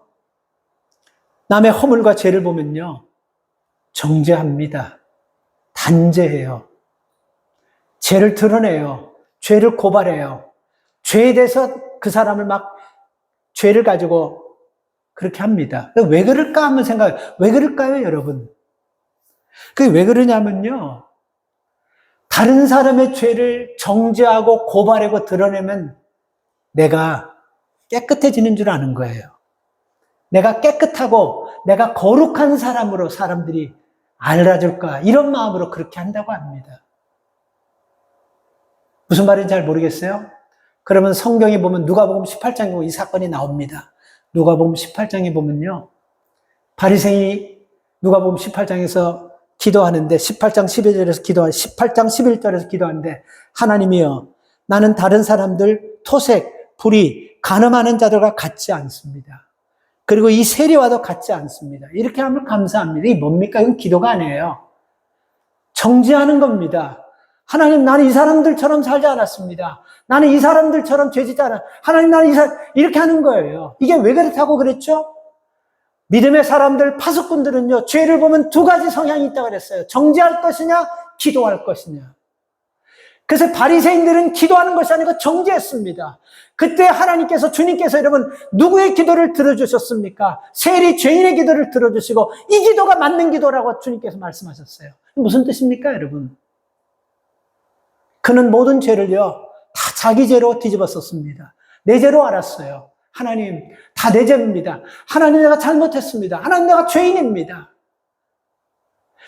남의 허물과 죄를 보면요, 정죄합니다. 단죄해요. 죄를 드러내요. 죄를 고발해요. 죄에 대해서 그 사람을 막 죄를 가지고 그렇게 합니다. 왜 그럴까 하면 생각해요. 왜 그럴까요, 여러분? 그게 왜 그러냐면요, 다른 사람의 죄를 정죄하고 고발하고 드러내면 내가 깨끗해지는 줄 아는 거예요. 내가 깨끗하고 내가 거룩한 사람으로 사람들이 알아줄까, 이런 마음으로 그렇게 한다고 합니다. 무슨 말인지 잘 모르겠어요? 그러면 성경에 보면 누가복음 18장에 보면 이 사건이 나옵니다. 누가복음 18장에 보면요, 바리새인이 누가복음 18장에서 기도하는데 18장 11절에서 기도하는데 18장 11절에서 기도하는데, 하나님이여, 나는 다른 사람들 토색, 불의, 간음하는 자들과 같지 않습니다. 그리고 이 세리와도 같지 않습니다. 이렇게 하면 감사합니다. 이게 뭡니까? 이건 기도가 아니에요. 정죄하는 겁니다. 하나님, 나는 이 사람들처럼 살지 않았습니다. 나는 이 사람들처럼 죄짓지 않았. 하나님, 나는 이렇게 하는 거예요. 이게 왜 그렇다고 그랬죠? 믿음의 사람들, 파수꾼들은요, 죄를 보면 두 가지 성향이 있다고 그랬어요. 정죄할 것이냐, 기도할 것이냐. 그래서 바리새인들은 기도하는 것이 아니고 정죄했습니다. 그때 하나님께서, 주님께서 여러분 누구의 기도를 들어주셨습니까? 세리 죄인의 기도를 들어주시고 이 기도가 맞는 기도라고 주님께서 말씀하셨어요. 무슨 뜻입니까, 여러분? 그는 모든 죄를요 다 자기 죄로 뒤집어 썼습니다. 내 죄로 알았어요. 하나님, 다 내 죄입니다. 하나님, 내가 잘못했습니다. 하나님, 내가 죄인입니다.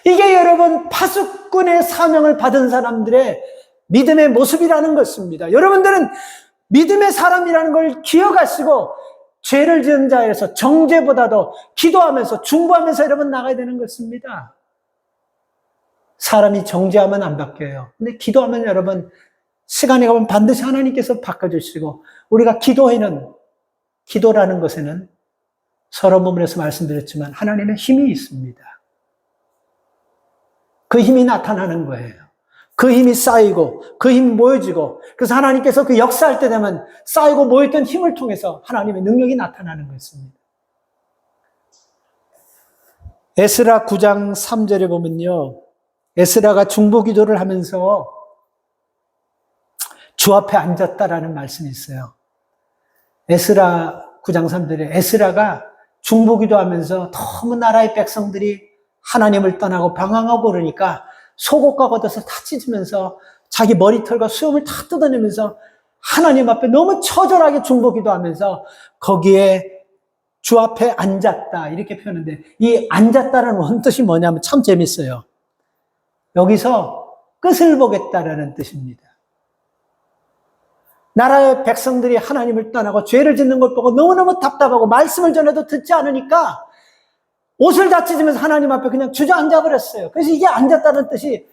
이게 여러분 파수꾼의 사명을 받은 사람들의 믿음의 모습이라는 것입니다. 여러분들은 믿음의 사람이라는 걸 기억하시고 죄를 지은 자에서 정죄보다도 기도하면서 중보하면서 여러분 나가야 되는 것입니다. 사람이 정죄하면 안 바뀌어요. 근데 기도하면 여러분 시간이 가면 반드시 하나님께서 바꿔주시고, 우리가 기도라는 것에는 서론 부분에서 말씀드렸지만 하나님의 힘이 있습니다. 그 힘이 나타나는 거예요. 그 힘이 쌓이고 그 힘이 모여지고, 그래서 하나님께서 그 역사할 때 되면 쌓이고 모였던 힘을 통해서 하나님의 능력이 나타나는 것입니다. 에스라 9장 3절에 보면요, 에스라가 중보 기도를 하면서 주 앞에 앉았다라는 말씀이 있어요. 에스라 9장 3절에 에스라가 중보 기도하면서 너무 나라의 백성들이 하나님을 떠나고 방황하고 그러니까 속옷과 겉옷을 다 찢으면서 자기 머리털과 수염을 다 뜯어내면서 하나님 앞에 너무 처절하게 중보 기도하면서 거기에 주 앞에 앉았다, 이렇게 표현하는데, 이 앉았다는 원뜻이 뭐냐면 참 재밌어요. 여기서 끝을 보겠다라는 뜻입니다. 나라의 백성들이 하나님을 떠나고 죄를 짓는 걸 보고 너무너무 답답하고 말씀을 전해도 듣지 않으니까 옷을 다 찢으면서 하나님 앞에 그냥 주저앉아 버렸어요. 그래서 이게 앉았다는 뜻이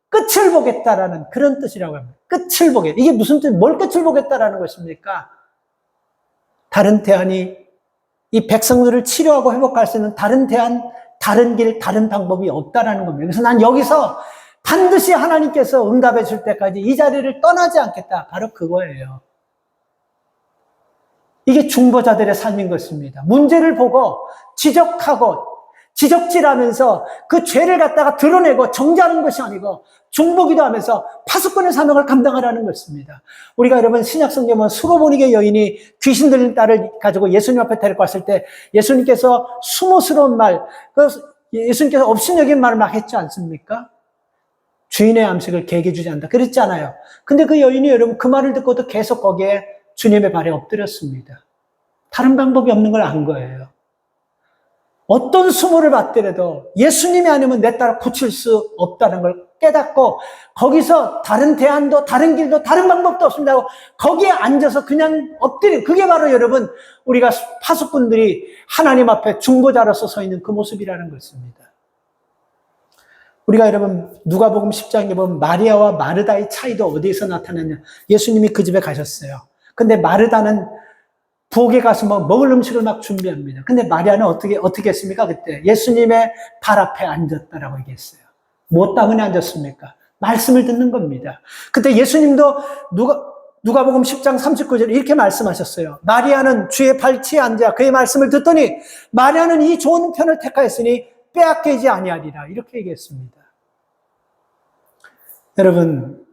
끝을 보겠다라는 그런 뜻이라고 합니다. 끝을 보겠다. 이게 무슨 뜻, 뭘 끝을 보겠다라는 것입니까? 다른 대안이, 이 백성들을 치료하고 회복할 수 있는 다른 대안, 다른 길, 다른 방법이 없다라는 겁니다. 그래서 난 여기서 반드시 하나님께서 응답해 줄 때까지 이 자리를 떠나지 않겠다. 바로 그거예요. 이게 중보자들의 삶인 것입니다. 문제를 보고 지적질하면서 그 죄를 갖다가 드러내고 정죄하는 것이 아니고 중보기도 하면서 파수꾼의 사명을 감당하라는 것입니다. 우리가 여러분 신약성경 보면 수로보니게 여인이 귀신 들린 딸을 가지고 예수님 앞에 데리고 왔을 때 예수님께서 수모스러운 말, 예수님께서 업신여긴 말을 막 했지 않습니까? 주인의 음식을 개에게 주지 않는다 그랬잖아요. 근데 그 여인이 여러분 그 말을 듣고도 계속 거기에 주님의 발에 엎드렸습니다. 다른 방법이 없는 걸 안 거예요. 어떤 수모를 받더라도 예수님이 아니면 내 딸을 고칠 수 없다는 걸 깨닫고 거기서 다른 대안도 다른 길도 다른 방법도 없습니다 하고 거기에 앉아서 그냥 엎드린, 그게 바로 여러분 우리가 파수꾼들이 하나님 앞에 중보자로서 서 있는 그 모습이라는 것입니다. 우리가 여러분 누가복음 10장에 보면 마리아와 마르다의 차이도 어디에서 나타나냐. 예수님이 그 집에 가셨어요. 근데 마르다는 부엌에 가서 먹을 음식을 막 준비합니다. 근데 마리아는 어떻게 했습니까? 그때 예수님의 발 앞에 앉았다라고 얘기했어요. 뭐 때문에 앉았습니까? 말씀을 듣는 겁니다. 그때 예수님도 누가복음 10장 39절에 이렇게 말씀하셨어요. 마리아는 주의 발치에 앉아 그의 말씀을 듣더니 마리아는 이 좋은 편을 택하였으니 빼앗기지 아니하리라. 이렇게 얘기했습니다. 여러분,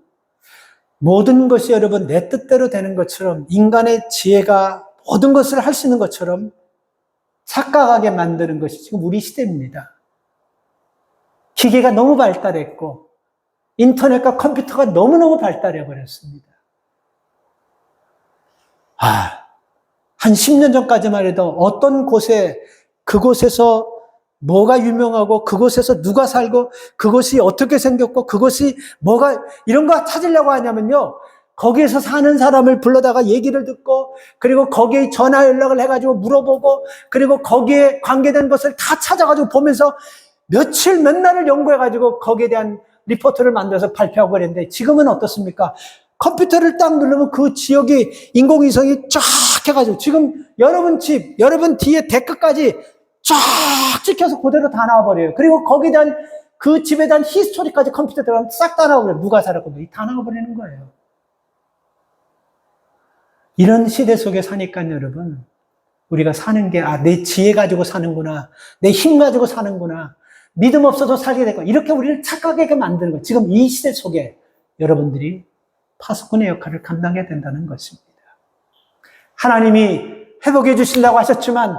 모든 것이 여러분 내 뜻대로 되는 것처럼 인간의 지혜가 모든 것을 할 수 있는 것처럼 착각하게 만드는 것이 지금 우리 시대입니다. 기계가 너무 발달했고 인터넷과 컴퓨터가 너무너무 발달해 버렸습니다. 한 10년 전까지만 해도 어떤 곳에 그곳에서 뭐가 유명하고 그곳에서 누가 살고 그곳이 어떻게 생겼고 그것이 뭐가 이런 거 찾으려고 하냐면요. 거기에서 사는 사람을 불러다가 얘기를 듣고 그리고 거기에 전화 연락을 해가지고 물어보고 그리고 거기에 관계된 것을 다 찾아가지고 보면서 며칠 몇 날을 연구해가지고 거기에 대한 리포트를 만들어서 발표하고 그랬는데 지금은 어떻습니까? 컴퓨터를 딱 누르면 그 지역이 인공위성이 쫙 해가지고 지금 여러분 집, 여러분 뒤에 데크까지 쫙 찍혀서 그대로 다 나와버려요. 그리고 거기에 대한 그 집에 대한 히스토리까지 컴퓨터에 들어가면 싹 다 나와버려요. 누가 살았고 다 나와버리는 거예요. 이런 시대 속에 사니까 여러분 우리가 사는 게 내 지혜 가지고 사는구나. 내 힘 가지고 사는구나. 믿음 없어도 살게 되고 이렇게 우리를 착각하게 만드는 거예요. 지금 이 시대 속에 여러분들이 파수꾼의 역할을 감당해야 된다는 것입니다. 하나님이 회복해 주신다고 하셨지만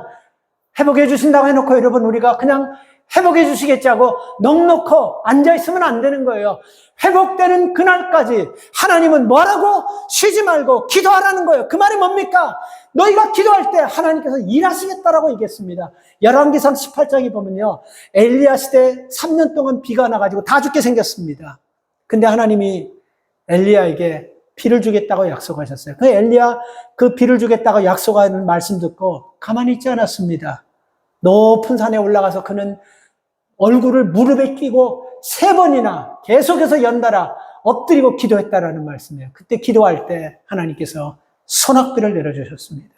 회복해 주신다고 해놓고 여러분 우리가 그냥 회복해 주시겠지 하고 넋놓고 앉아있으면 안 되는 거예요. 회복되는 그날까지 하나님은 뭐라고? 쉬지 말고 기도하라는 거예요. 그 말이 뭡니까? 너희가 기도할 때 하나님께서 일하시겠다라고 얘기했습니다. 열왕기상 18장에 보면요. 엘리야 시대 3년 동안 비가 나가지고 다 죽게 생겼습니다. 근데 하나님이 엘리야에게 비를 주겠다고 약속하셨어요. 그 엘리야 그 비를 주겠다고 약속하는 말씀 듣고 가만히 있지 않았습니다. 높은 산에 올라가서 그는 얼굴을 무릎에 끼고 3번이나 계속해서 연달아 엎드리고 기도했다라는 말씀이에요. 그때 기도할 때 하나님께서 소낙비를 내려주셨습니다.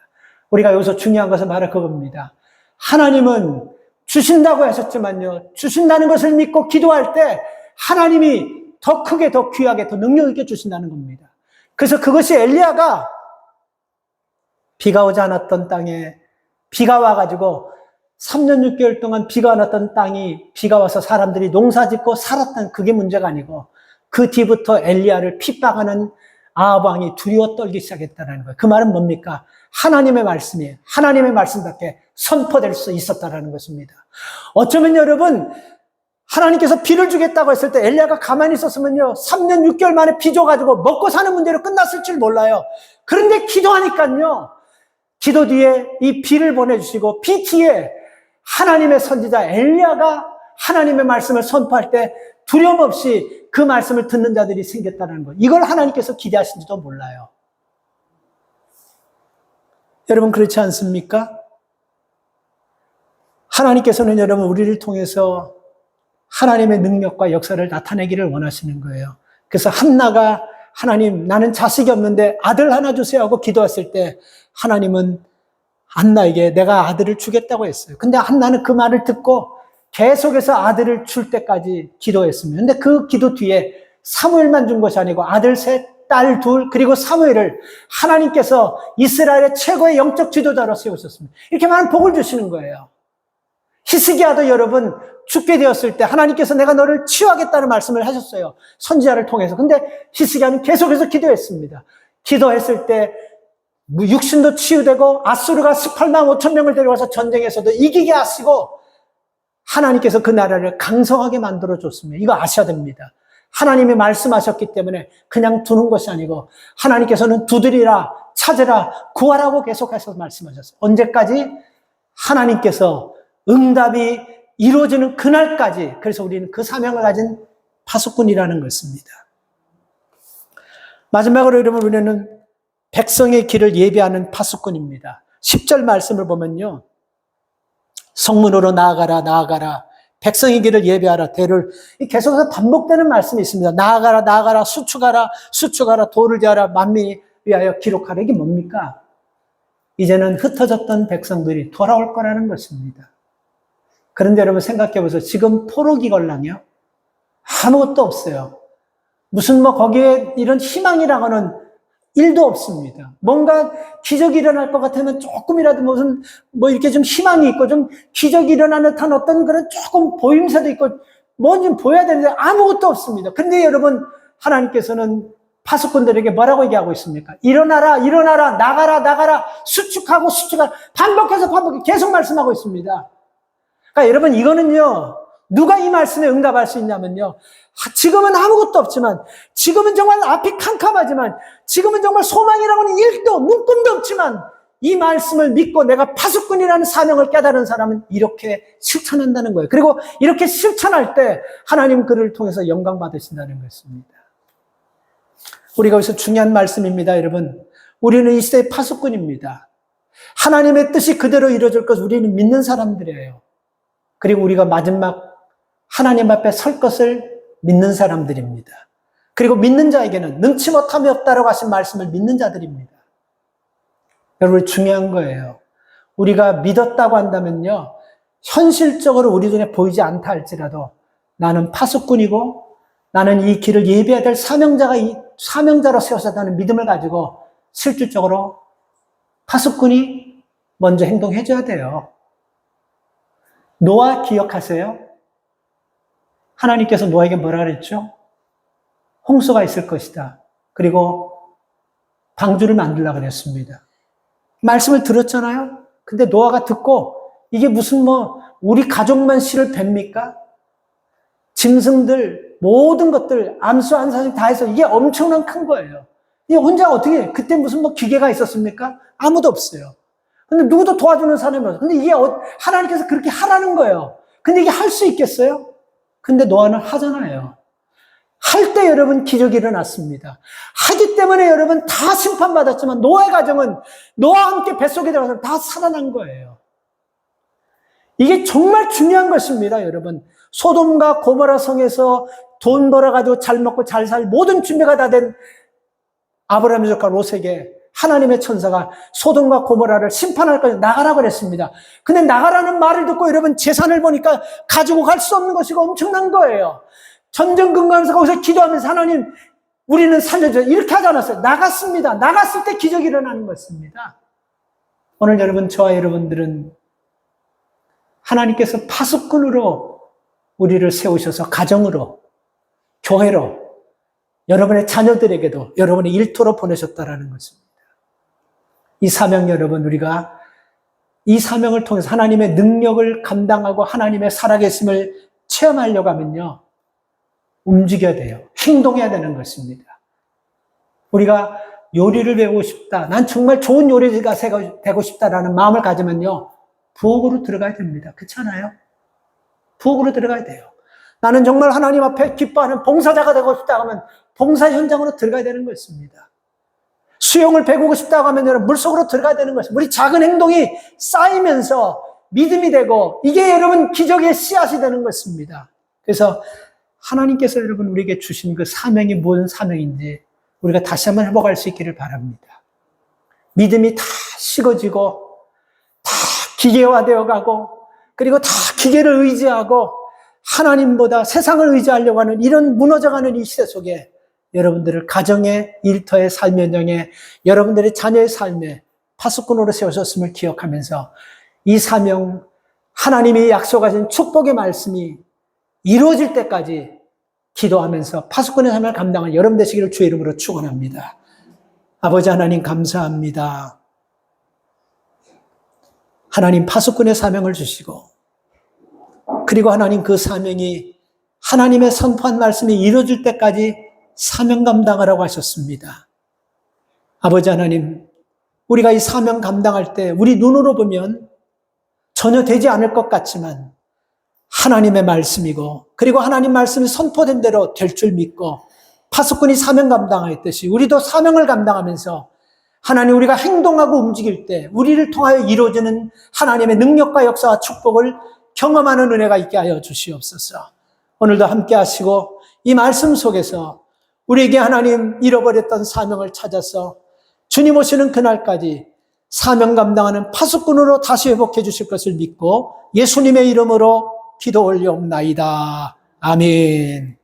우리가 여기서 중요한 것은 바로 그겁니다. 하나님은 주신다고 하셨지만요. 주신다는 것을 믿고 기도할 때 하나님이 더 크게 더 귀하게 더 능력 있게 주신다는 겁니다. 그래서 그것이 엘리야가 비가 오지 않았던 땅에 비가 와가지고 3년 6개월 동안 비가 안 왔던 땅이 비가 와서 사람들이 농사 짓고 살았던 그게 문제가 아니고 그 뒤부터 엘리야를 핍박하는 아합 왕이 두려워 떨기 시작했다는 거예요. 그 말은 뭡니까? 하나님의 말씀이에요. 하나님의 말씀답게 선포될 수 있었다는 것입니다. 어쩌면 여러분 하나님께서 비를 주겠다고 했을 때 엘리야가 가만히 있었으면요 3년 6개월 만에 비 줘가지고 먹고 사는 문제로 끝났을 줄 몰라요. 그런데 기도하니까요 기도 뒤에 이 비를 보내주시고 비 뒤에 하나님의 선지자 엘리야가 하나님의 말씀을 선포할 때 두려움 없이 그 말씀을 듣는 자들이 생겼다는 것. 이걸 하나님께서 기대하신지도 몰라요. 여러분 그렇지 않습니까? 하나님께서는 여러분 우리를 통해서 하나님의 능력과 역사를 나타내기를 원하시는 거예요. 그래서 한나가 하나님 나는 자식이 없는데 아들 하나 주세요 하고 기도했을 때 하나님은 한나에게 내가 아들을 주겠다고 했어요. 근데 한나는 그 말을 듣고 계속해서 아들을 줄 때까지 기도했습니다. 근데 그 기도 뒤에 사무엘만 준 것이 아니고 아들 셋, 딸 둘, 그리고 사무엘을 하나님께서 이스라엘의 최고의 영적 지도자로 세우셨습니다. 이렇게 많은 복을 주시는 거예요. 히스기야도 여러분 죽게 되었을 때 하나님께서 내가 너를 치유하겠다는 말씀을 하셨어요. 선지자를 통해서. 근데 히스기야는 계속해서 기도했습니다. 기도했을 때 육신도 치유되고 아수르가 18만 5천 명을 데려와서 전쟁에서도 이기게 하시고 하나님께서 그 나라를 강성하게 만들어줬습니다. 이거 아셔야 됩니다. 하나님이 말씀하셨기 때문에 그냥 두는 것이 아니고 하나님께서는 두드리라 찾으라, 구하라고 계속해서 말씀하셨어요. 언제까지? 하나님께서 응답이 이루어지는 그날까지. 그래서 우리는 그 사명을 가진 파수꾼이라는 것입니다. 마지막으로 여러분, 우리는 백성의 길을 예비하는 파수꾼입니다. 10절 말씀을 보면요, 성문으로 나아가라, 나아가라, 백성의 길을 예비하라, 대를, 계속해서 반복되는 말씀이 있습니다. 나아가라, 나아가라, 수축하라, 수축하라, 도를 지어라, 만민이 위하여 기록하라. 이게 뭡니까? 이제는 흩어졌던 백성들이 돌아올 거라는 것입니다. 그런데 여러분 생각해 보세요. 지금 포로기 걸랑이요? 아무것도 없어요. 무슨 거기에 이런 희망이라고는 일도 없습니다. 뭔가 기적이 일어날 것 같으면 조금이라도 이렇게 좀 희망이 있고 좀 기적이 일어나는 듯한 어떤 그런 조금 보임새도 있고 뭐 좀 보여야 되는데 아무것도 없습니다. 근데 여러분, 하나님께서는 파수꾼들에게 뭐라고 얘기하고 있습니까? 일어나라, 일어나라, 나가라, 나가라, 수축하고 수축하라. 반복해서 계속 말씀하고 있습니다. 그러니까 여러분, 이거는요, 누가 이 말씀에 응답할 수 있냐면요, 지금은 아무것도 없지만, 지금은 정말 앞이 캄캄하지만, 지금은 정말 소망이라고는 1도, 눈금도 없지만, 이 말씀을 믿고 내가 파수꾼이라는 사명을 깨달은 사람은 이렇게 실천한다는 거예요. 그리고 이렇게 실천할 때 하나님 그를 통해서 영광 받으신다는 것입니다. 우리가 여기서 중요한 말씀입니다, 여러분. 우리는 이 시대의 파수꾼입니다. 하나님의 뜻이 그대로 이루어질 것을 우리는 믿는 사람들이에요. 그리고 우리가 마지막 하나님 앞에 설 것을 믿는 사람들입니다. 그리고 믿는 자에게는 능치 못함이 없다라고 하신 말씀을 믿는 자들입니다. 여러분, 중요한 거예요. 우리가 믿었다고 한다면요, 현실적으로 우리 눈에 보이지 않다 할지라도 나는 파수꾼이고 나는 이 길을 예비해야 될 사명자로 세워졌다는 믿음을 가지고 실질적으로 파수꾼이 먼저 행동해줘야 돼요. 노아 기억하세요? 하나님께서 노아에게 뭐라 그랬죠? 홍수가 있을 것이다. 그리고 방주를 만들려고 그랬습니다. 말씀을 들었잖아요? 근데 노아가 듣고 이게 무슨 우리 가족만 씨를 뱉습니까? 짐승들, 모든 것들, 암수 안사님 다 해서 이게 엄청난 큰 거예요. 이게 혼자 어떻게, 그때 무슨 기계가 있었습니까? 아무도 없어요. 근데 누구도 도와주는 사람이 없어요. 근데 이게 하나님께서 그렇게 하라는 거예요. 근데 이게 할 수 있겠어요? 근데 노아는 하잖아요. 할 때 여러분 기적이 일어났습니다. 하기 때문에 여러분 다 심판받았지만 노아의 가정은 노아와 함께 뱃속에 들어가서 다 살아난 거예요. 이게 정말 중요한 것입니다, 여러분. 소돔과 고모라 성에서 돈 벌어가지고 잘 먹고 잘 살 모든 준비가 다 된 아브라함 조카 롯에게 하나님의 천사가 소돔과 고모라를 심판할 거예요. 나가라고 그랬습니다. 근데 나가라는 말을 듣고 여러분 재산을 보니까 가지고 갈 수 없는 것이고 엄청난 거예요. 전전 근거하면서 거기서 기도하면서 하나님 우리는 살려줘요. 이렇게 하지 않았어요. 나갔습니다. 나갔을 때 기적이 일어나는 것입니다. 오늘 여러분, 저와 여러분들은 하나님께서 파수꾼으로 우리를 세우셔서 가정으로, 교회로, 여러분의 자녀들에게도 여러분의 일터로 보내셨다라는 것입니다. 이 사명 여러분, 우리가 이 사명을 통해서 하나님의 능력을 감당하고 하나님의 살아계심을 체험하려고 하면요, 움직여야 돼요. 행동해야 되는 것입니다. 우리가 요리를 배우고 싶다, 난 정말 좋은 요리가 되고 싶다라는 마음을 가지면요, 부엌으로 들어가야 됩니다. 그렇잖아요? 부엌으로 들어가야 돼요. 나는 정말 하나님 앞에 기뻐하는 봉사자가 되고 싶다 하면 봉사 현장으로 들어가야 되는 것입니다. 수영을 배우고 싶다고 하면 여러분 물속으로 들어가야 되는 것입니다. 우리 작은 행동이 쌓이면서 믿음이 되고 이게 여러분 기적의 씨앗이 되는 것입니다. 그래서 하나님께서 여러분 우리에게 주신 그 사명이 무슨 사명인지 우리가 다시 한번 회복할 수 있기를 바랍니다. 믿음이 다 식어지고 다 기계화되어 가고 그리고 다 기계를 의지하고 하나님보다 세상을 의지하려고 하는 이런 무너져가는 이 시대 속에 여러분들을 가정의 일터의 삶 현장에 여러분들의 자녀의 삶에 파수꾼으로 세우셨음을 기억하면서 이 사명 하나님이 약속하신 축복의 말씀이 이루어질 때까지 기도하면서 파수꾼의 삶을 감당한 여러분 되시기를 주의 이름으로 축원합니다. 아버지 하나님 감사합니다. 하나님 파수꾼의 사명을 주시고 그리고 하나님 그 사명이 하나님의 선포한 말씀이 이루어질 때까지 사명 감당하라고 하셨습니다. 아버지 하나님 우리가 이 사명 감당할 때 우리 눈으로 보면 전혀 되지 않을 것 같지만 하나님의 말씀이고, 그리고 하나님 말씀이 선포된 대로 될 줄 믿고, 파수꾼이 사명 감당했듯이 우리도 사명을 감당하면서 하나님, 우리가 행동하고 움직일 때 우리를 통하여 이루어지는 하나님의 능력과 역사와 축복을 경험하는 은혜가 있게 하여 주시옵소서. 오늘도 함께 하시고 이 말씀 속에서 우리에게 하나님 잃어버렸던 사명을 찾아서 주님 오시는 그날까지 사명 감당하는 파수꾼으로 다시 회복해 주실 것을 믿고 예수님의 이름으로 기도 올려옵나이다. 아멘.